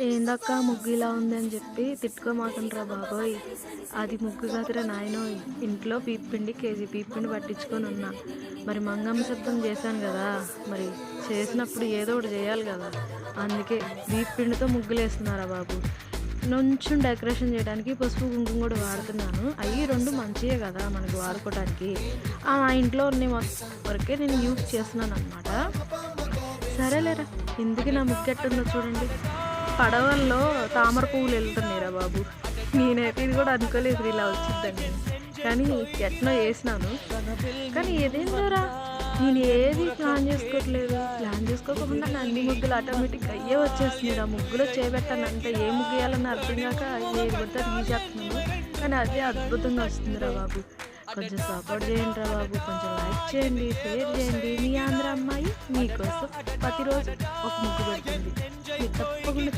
ఏందక్క ముగ్గు ఇలా ఉందని చెప్పి తిట్టుకోమాకండ్రా బాబోయ్. అది ముగ్గు కాదురా నాయనోయ్. ఇంట్లో పీపిండి కేజీ పీపిండి పట్టించుకొని ఉన్నా. మరి మంగమ్మ శబ్దం చేశాను కదా, మరి చేసినప్పుడు ఏదో ఒకటి చేయాలి కదా, అందుకే పీపిండితో ముగ్గులు వేస్తున్నారా బాబు. కొంచెం డెకరేషన్ చేయడానికి పసుపు కుంకుమ కూడా వాడుతున్నాను. అవి రెండు మంచివే కదా మనకు వాడుకోవడానికి. ఆ ఇంట్లో ఉన్న వరకే నేను యూజ్ చేస్తున్నాను అనమాట. సరేలేరా, ఇందుకే నా ముగ్గు ఎట్టుందో చూడండి. పడవల్లో తామర పువ్వులు వెళ్తున్నాయిరా బాబు. నేనైతే ఇది కూడా అనుకోలేదు ఇలా వచ్చిందని, కానీ ఎట్నో వేసినాను. కానీ ఏదేందోరా, నేను ఏది ప్లాన్ చేసుకోవట్లేదు. ప్లాన్ చేసుకోకుండా నా అన్ని ముగ్గులు ఆటోమేటిక్ అయ్యే వచ్చేస్తుంది. ఆ ముగ్గులో చేపెట్టానంటే ఏ ముగ్గు వేయాలని అర్థం కాక ఏది పడితే అది గీసేస్తున్నాను. కానీ అదే అద్భుతంగా వస్తుందిరా బాబు. కొంచెం సపోర్ట్ చేయండి రా బాబు. కొంచెం లైక్ చేయండి, షేర్ చేయండి. మీ ఆంధ్ర అమ్మాయి మీకోసం ప్రతిరోజు ఒక ముగ్గు పెడుతుంది. మీరు తప్పకుండా